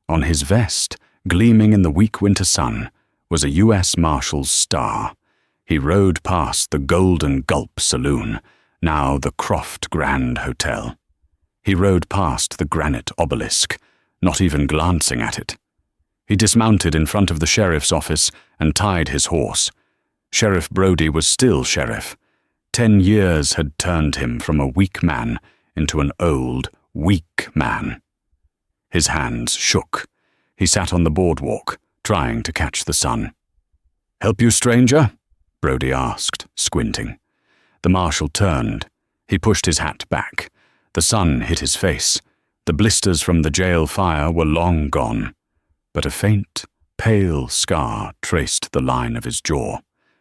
S1: On his vest, gleaming in the weak winter sun, was a U.S. Marshal's star. He rode past the Golden Gulp Saloon, now the Croft Grand Hotel. He rode past the granite obelisk, not even glancing at it. He dismounted in front of the sheriff's office and tied his horse. Sheriff Brody was still sheriff. 10 years had turned him from a weak man into an old, weak man. His hands shook. He sat on the boardwalk, trying to catch the sun. "Help you, stranger?" Brody asked, squinting. The marshal turned. He pushed his hat back. The sun hit his face. The blisters from the jail fire were long gone, but a faint, pale scar traced the line of his jaw.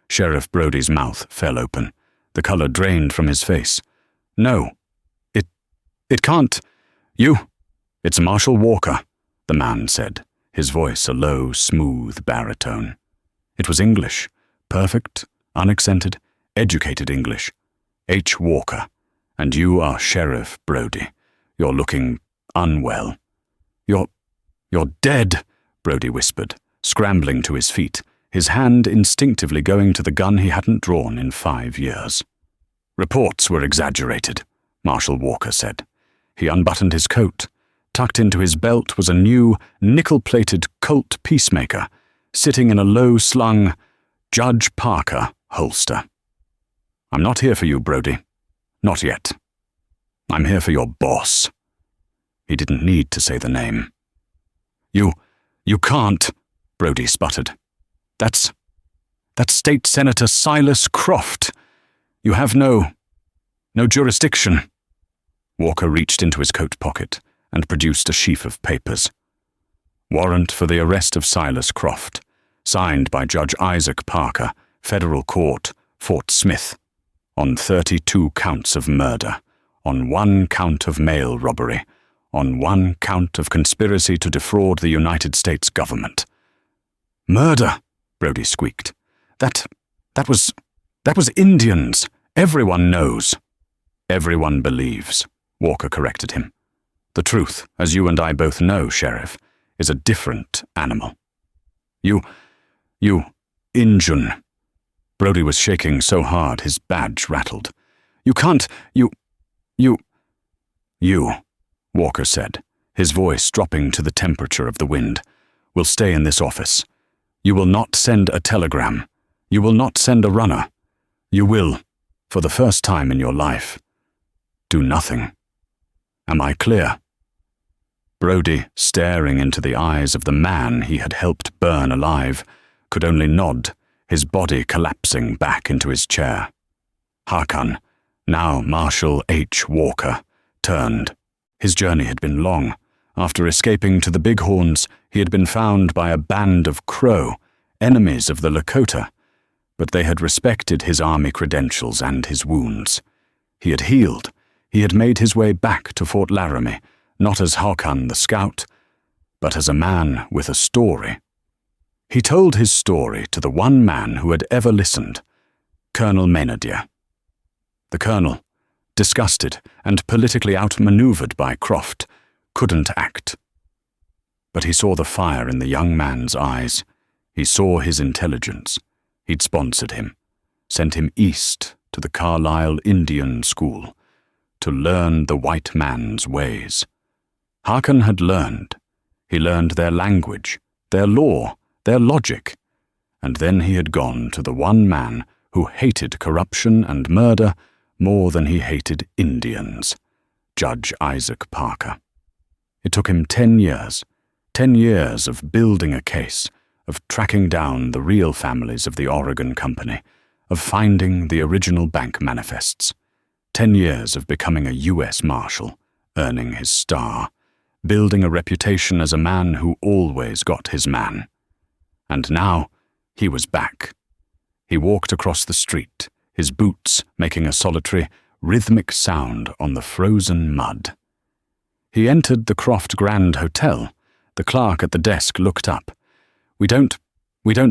S1: Sheriff Brody's mouth fell open. The color drained from his face. "No. It can't. It's Marshal Walker," the man said, his voice a low, smooth baritone. It was English, perfect, unaccented, educated English. "H. Walker, and you are Sheriff Brody. You're looking unwell." You're dead," Brody whispered, scrambling to his feet, his hand instinctively going to the gun he hadn't drawn in 5 years. "Reports were exaggerated," Marshal Walker said. He unbuttoned his coat. Tucked into his belt was a new, nickel-plated Colt Peacemaker, sitting in a low-slung Judge Parker holster. "I'm not here for you, Brody. Not yet. I'm here for your boss." He didn't need to say the name. You can't," Brody sputtered. That's State Senator Silas Croft. You have no jurisdiction." Walker reached into his coat pocket and produced a sheaf of papers. "Warrant for the arrest of Silas Croft, signed by Judge Isaac Parker, Federal Court, Fort Smith, on 32 counts of murder, on 1 count of mail robbery, on 1 count of conspiracy to defraud the United States government." "Murder," Brody squeaked. That was Indians. Everyone knows." "Everyone believes," Walker corrected him. "The truth, as you and I both know, Sheriff, is a different animal." You, Injun." Brody was shaking so hard his badge rattled. "You can't, you," Walker said, his voice dropping to the temperature of the wind, "will stay in this office. You will not send a telegram. You will not send a runner. You will, for the first time in your life, do nothing. Am I clear?" Brody, staring into the eyes of the man he had helped burn alive, could only nod, his body collapsing back into his chair. Hakan, now Marshal H. Walker, turned. His journey had been long. After escaping to the Bighorns, he had been found by a band of Crow, enemies of the Lakota, but they had respected his army credentials and his wounds. He had healed. He had made his way back to Fort Laramie, not as Hakan the scout, but as a man with a story. He told his story to the one man who had ever listened, Colonel Maynadier. The colonel, disgusted and politically outmaneuvered by Croft, couldn't act. But he saw the fire in the young man's eyes. He saw his intelligence. He'd sponsored him, sent him east to the Carlisle Indian School, to learn the white man's ways. Hakan had learned. He learned their language, their law, their logic, and then he had gone to the one man who hated corruption and murder more than he hated Indians, Judge Isaac Parker. It took him 10 years, 10 years of building a case, of tracking down the real families of the Oregon Company, of finding the original bank manifests, 10 years of becoming a U.S. Marshal, earning his star, building a reputation as a man who always got his man. And now he was back. He walked across the street, his boots making a solitary, rhythmic sound on the frozen mud. He entered the Croft Grand Hotel. The clerk at the desk looked up. We don't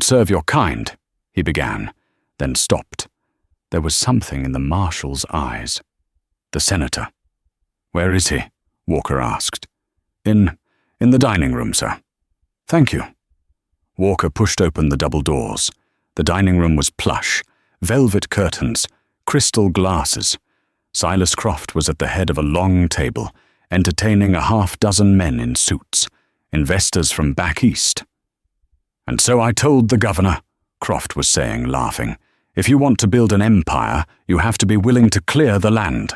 S1: serve your kind," he began, then stopped. There was something in the marshal's eyes. "The senator." "Where is he?" Walker asked. In the dining room, sir." "Thank you." Walker pushed open the double doors. The dining room was plush, velvet curtains, crystal glasses. Silas Croft was at the head of a long table, entertaining a half-dozen men in suits, investors from back east. "And so I told the governor," Croft was saying, laughing, "if you want to build an empire, you have to be willing to clear the land."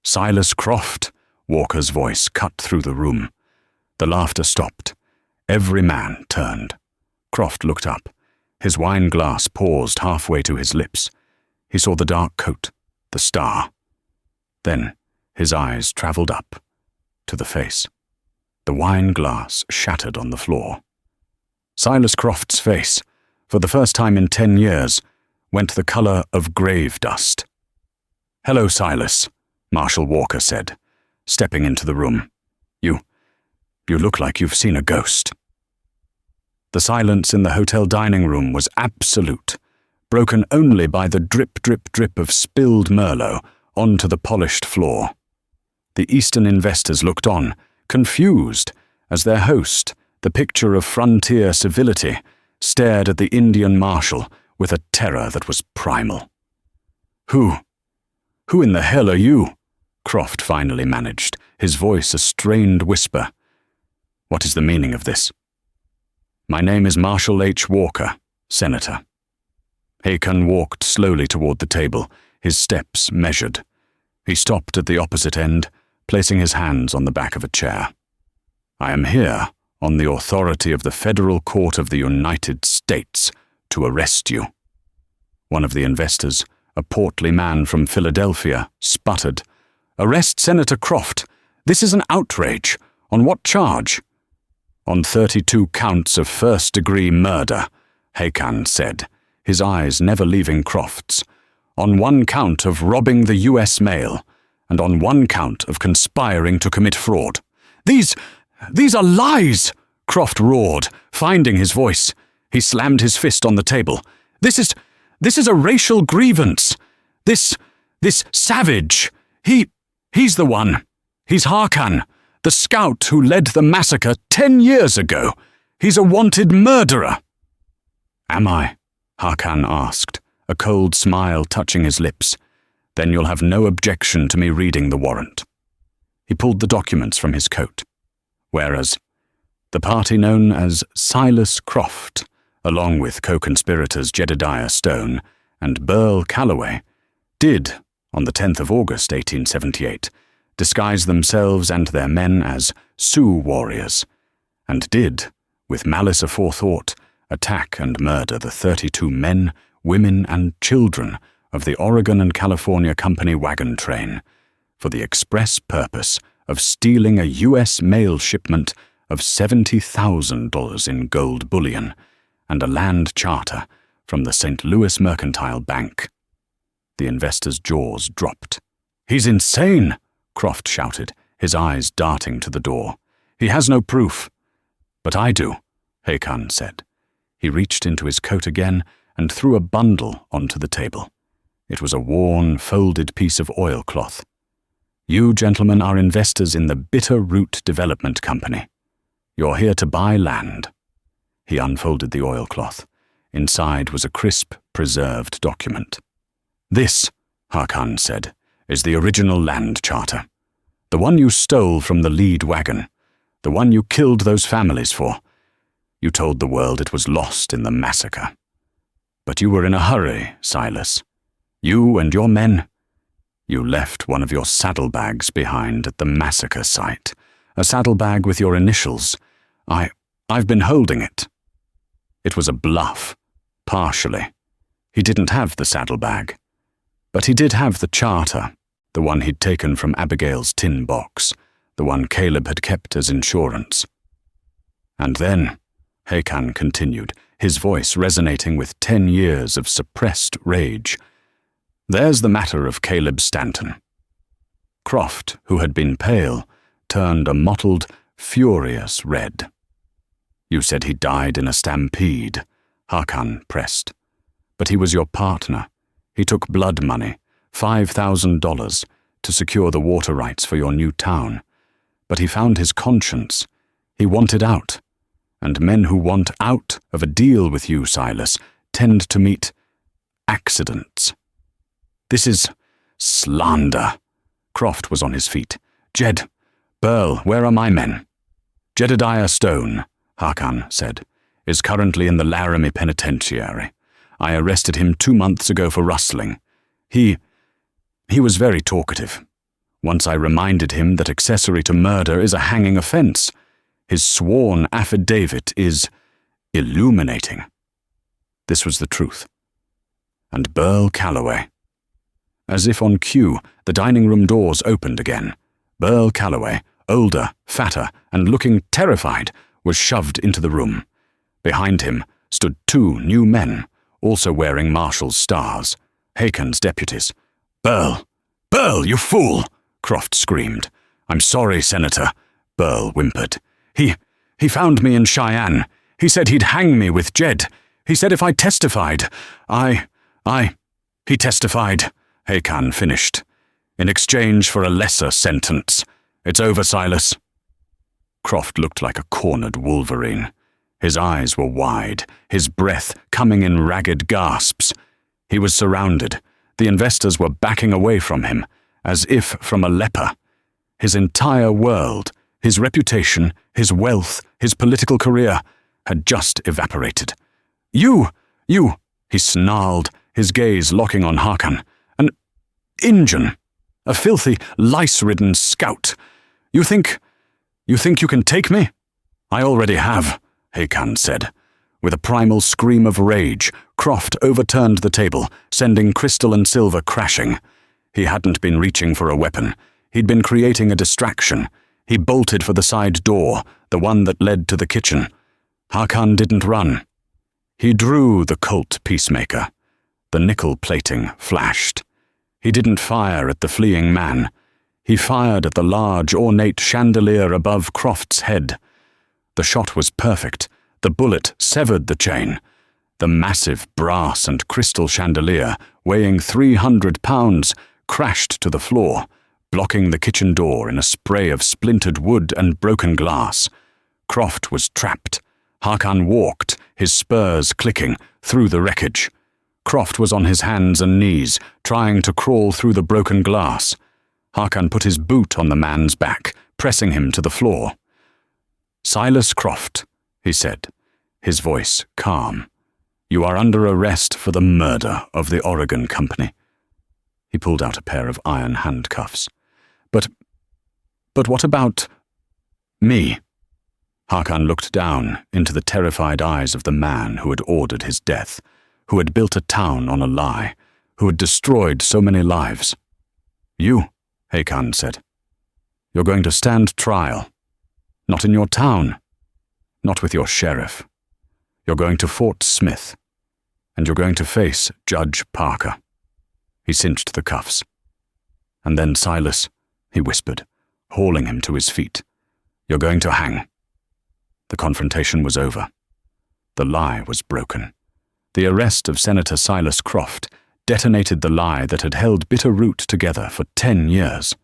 S1: "Silas Croft," Walker's voice cut through the room. The laughter stopped. Every man turned. Croft looked up. His wine glass paused halfway to his lips. He saw the dark coat, the star. Then his eyes traveled up to the face. The wine glass shattered on the floor. Silas Croft's face, for the first time in 10 years, went the color of grave dust. "Hello, Silas," Marshal Walker said, stepping into the room. You look like you've seen a ghost." The silence in the hotel dining room was absolute, broken only by the drip, drip, drip of spilled Merlot onto the polished floor. The Eastern investors looked on, confused, as their host, the picture of frontier civility, stared at the Indian marshal with a terror that was primal. Who in the hell are you?" Croft finally managed, his voice a strained whisper. "What is the meaning of this?" "My name is Marshal H. Walker, Senator." Hakan walked slowly toward the table, his steps measured. He stopped at the opposite end, placing his hands on the back of a chair. "I am here on the authority of the Federal Court of the United States to arrest you." One of the investors, a portly man from Philadelphia, sputtered, "Arrest Senator Croft. This is an outrage. On what charge?" "On 32 counts of first-degree murder," Hakan said, his eyes never leaving Croft's. "On 1 count of robbing the U.S. mail, and on 1 count of conspiring to commit fraud." These are lies!" Croft roared, finding his voice. He slammed his fist on the table. This is a racial grievance. This savage. He's the one. He's Hakan, the scout who led the massacre 10 years ago. He's a wanted murderer." "Am I?" Hakan asked, a cold smile touching his lips. "Then you'll have no objection to me reading the warrant." He pulled the documents from his coat. Whereas the party known as Silas Croft, along with co-conspirators Jedediah Stone and Burl Calloway, did, on the 10th of August 1878, disguise themselves and their men as Sioux warriors, and did, with malice aforethought, attack and murder the 32 men, women, and children of the Oregon and California Company wagon train, for the express purpose of stealing a U.S. mail shipment of $70,000 in gold bullion and a land charter from the St. Louis Mercantile Bank. The investor's jaws dropped. "He's insane!" Croft shouted, his eyes darting to the door. "He has no proof." "But I do," Hakan said. He reached into his coat again and threw a bundle onto the table. It was a worn, folded piece of oilcloth. "You gentlemen are investors in the Bitter Root Development Company. You're here to buy land." He unfolded the oilcloth. Inside was a crisp, preserved document. "This," Hakan said, is the original land charter. The one you stole from the lead wagon. The one you killed those families for. You told the world it was lost in the massacre. But you were in a hurry, Silas. You and your men. You left one of your saddlebags behind at the massacre site. A saddlebag with your initials. I've been holding it. It was a bluff, partially. He didn't have the saddlebag. But he did have the charter, the one he'd taken from Abigail's tin box, the one Caleb had kept as insurance. And then, Hakan continued, his voice resonating with 10 years of suppressed rage, there's the matter of Caleb Stanton. Croft, who had been pale, turned a mottled, furious red. You said he died in a stampede, Hakan pressed. But he was your partner. He took blood money, $5,000, to secure the water rights for your new town. But he found his conscience. He wanted out. And men who want out of a deal with you, Silas, tend to meet accidents. This is slander. Croft was on his feet. Jed, Burl, where are my men? Jedediah Stone, Hakan said, is currently in the Laramie Penitentiary. I arrested him 2 months ago for rustling. He was very talkative. Once I reminded him that accessory to murder is a hanging offense. His sworn affidavit is illuminating. This was the truth. And Burl Calloway. As if on cue, the dining room doors opened again. Burl Calloway, older, fatter, and looking terrified, was shoved into the room. Behind him stood 2 new men, also wearing marshal's stars, Hakan's deputies. Burl! Burl, you fool! Croft screamed. I'm sorry, Senator, Burl whimpered. He found me in Cheyenne. He said he'd hang me with Jed. He said if I testified, He testified, Hakan finished, in exchange for a lesser sentence. It's over, Silas. Croft looked like a cornered wolverine. His eyes were wide, his breath coming in ragged gasps. He was surrounded. The investors were backing away from him, as if from a leper. His entire world, his reputation, his wealth, his political career, had just evaporated. You, he snarled, his gaze locking on Hakan. An Injun, a filthy, lice-ridden scout. You think you can take me? I already have, Hakan said. With a primal scream of rage, Croft overturned the table, sending crystal and silver crashing. He hadn't been reaching for a weapon. He'd been creating a distraction. He bolted for the side door, the one that led to the kitchen. Hakan didn't run. He drew the Colt Peacemaker. The nickel plating flashed. He didn't fire at the fleeing man. He fired at the large, ornate chandelier above Croft's head. The shot was perfect. The bullet severed the chain. The massive brass and crystal chandelier, weighing 300 pounds, crashed to the floor, blocking the kitchen door in a spray of splintered wood and broken glass. Croft was trapped. Hakan walked, his spurs clicking, through the wreckage. Croft was on his hands and knees, trying to crawl through the broken glass. Hakan put his boot on the man's back, pressing him to the floor. Silas Croft, he said, his voice calm. You are under arrest for the murder of the Oregon Company. He pulled out a pair of iron handcuffs. But what about me? Hakan looked down into the terrified eyes of the man who had ordered his death, who had built a town on a lie, who had destroyed so many lives. You, Hakan said. You're going to stand trial. Not in your town. Not with your sheriff. You're going to Fort Smith. And you're going to face Judge Parker. He cinched the cuffs. And then Silas, he whispered, hauling him to his feet. You're going to hang. The confrontation was over. The lie was broken. The arrest of Senator Silas Croft detonated the lie that had held bitter root together for 10 years.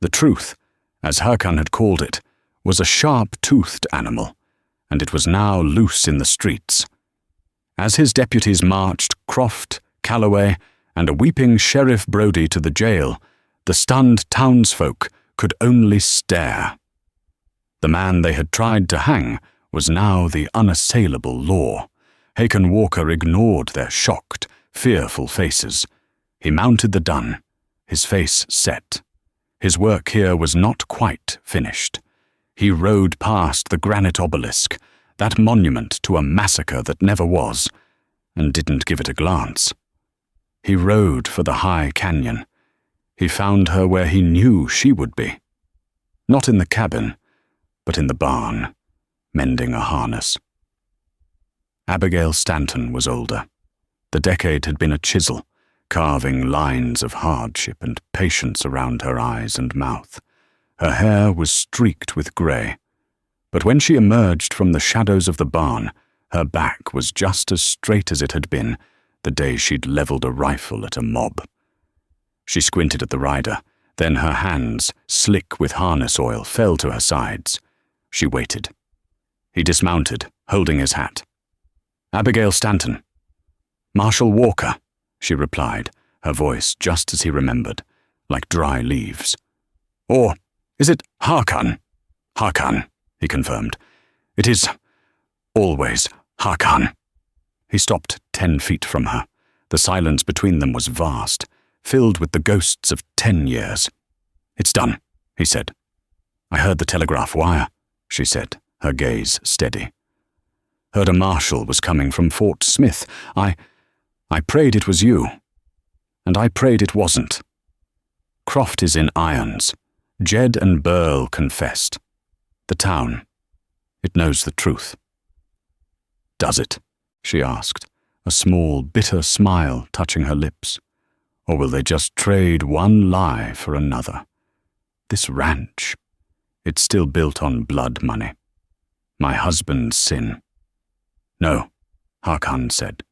S1: The truth, as Hakan had called it, was a sharp-toothed animal, and it was now loose in the streets. As his deputies marched Croft, Calloway, and a weeping Sheriff Brody to the jail, The stunned townsfolk could only stare. The man they had tried to hang was now the unassailable law. Hakon Walker ignored their shocked, fearful faces. He mounted the dun, his face set. His work here was not quite finished. He rode past the granite obelisk, that monument to a massacre that never was, and didn't give it a glance. He rode for the high canyon. He found her where he knew she would be. Not in the cabin, but in the barn, mending a harness. Abigail Stanton was older. The decade had been a chisel, carving lines of hardship and patience around her eyes and mouth. Her hair was streaked with grey, but when she emerged from the shadows of the barn, her back was just as straight as it had been the day she'd levelled a rifle at a mob. She squinted at the rider, then her hands, slick with harness oil, fell to her sides. She waited. He dismounted, holding his hat. "Abigail Stanton." "Marshal Walker," she replied, her voice just as he remembered, like dry leaves. "Or is it Hakan?" "Hakan," he confirmed. "It is always Hakan." He stopped 10 feet from her. The silence between them was vast, filled with the ghosts of 10 years. "It's done," he said. "I heard the telegraph wire," she said, her gaze steady. "Heard a marshal was coming from Fort Smith. I prayed it was you. And I prayed it wasn't. Croft is in irons. Jed and Burl confessed. The town, it knows the truth." "Does it?" she asked, a small, bitter smile touching her lips. "Or will they just trade one lie for another? This ranch, it's still built on blood money. My husband's sin." "No," Hakan said.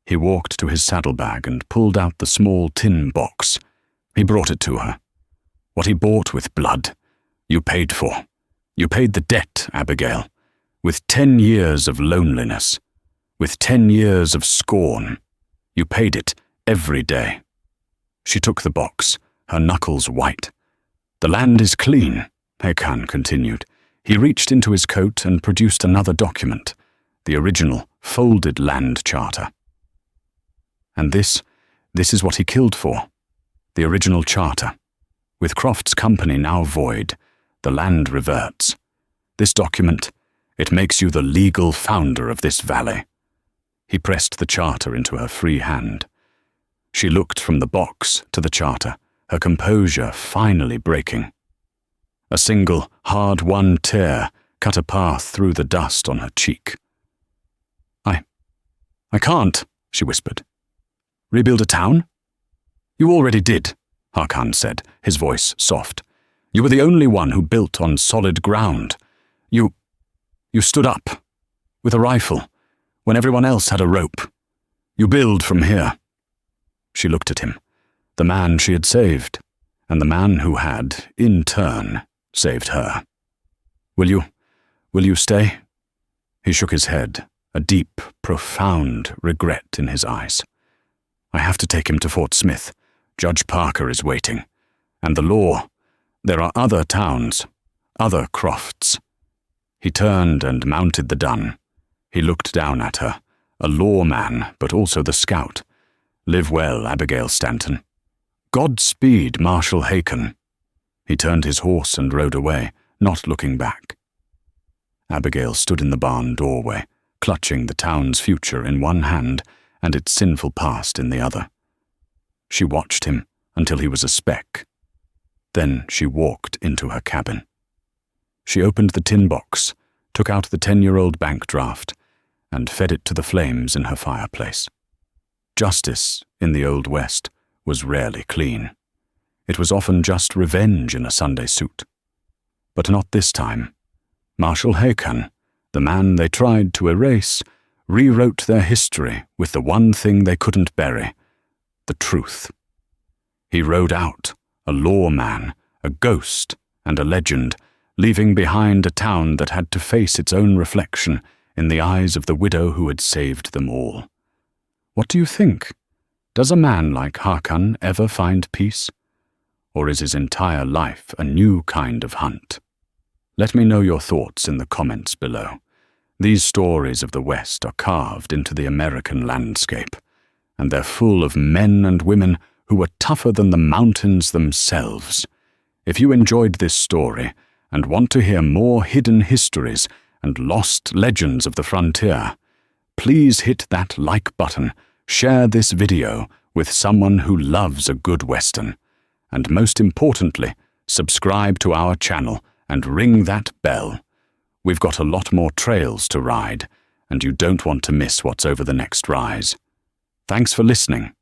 S1: He walked to his saddlebag and pulled out the small tin box. He brought it to her. "What he bought with blood, you paid for. You paid the debt, Abigail, with 10 years of loneliness, with 10 years of scorn. You paid it every day." She took the box, her knuckles white. "The land is clean," Hakan continued. He reached into his coat and produced another document, the original folded land charter. "And this is what he killed for. The original charter. With Croft's company now void, the land reverts. This document, it makes you the legal founder of this valley." He pressed the charter into her free hand. She looked from the box to the charter, her composure finally breaking. A single, hard-won tear cut a path through the dust on her cheek. I can't," she whispered. "Rebuild a town?" "You already did," Hakan said, his voice soft. "You were the only one who built on solid ground. You stood up, with a rifle, when everyone else had a rope. You build from here." She looked at him, the man she had saved, and the man who had, in turn, saved her. Will you stay?" He shook his head, a deep, profound regret in his eyes. "I have to take him to Fort Smith. Judge Parker is waiting. And the law, there are other towns, other Crofts." He turned and mounted the dun. He looked down at her, a lawman, but also the scout. "Live well, Abigail Stanton." "Godspeed, Marshal Hakon." He turned his horse and rode away, not looking back. Abigail stood in the barn doorway, clutching the town's future in one hand and its sinful past in the other. She watched him until he was a speck. Then she walked into her cabin. She opened the tin box, took out the 10-year-old bank draft, and fed it to the flames in her fireplace. Justice, in the Old West, was rarely clean. It was often just revenge in a Sunday suit. But not this time. Marshal Hakon, the man they tried to erase, rewrote their history with the one thing they couldn't bury, the truth. He rode out, a lawman, a ghost, and a legend, leaving behind a town that had to face its own reflection in the eyes of the widow who had saved them all. What do you think? Does a man like Hakan ever find peace? or is his entire life a new kind of hunt? Let me know your thoughts in the comments below. These stories of the West are carved into the American landscape, and they're full of men and women who are tougher than the mountains themselves. If you enjoyed this story and want to hear more hidden histories and lost legends of the frontier, please hit that like button, share this video with someone who loves a good Western, and most importantly, subscribe to our channel and ring that bell. We've got a lot more trails to ride, and you don't want to miss what's over the next rise. Thanks for listening.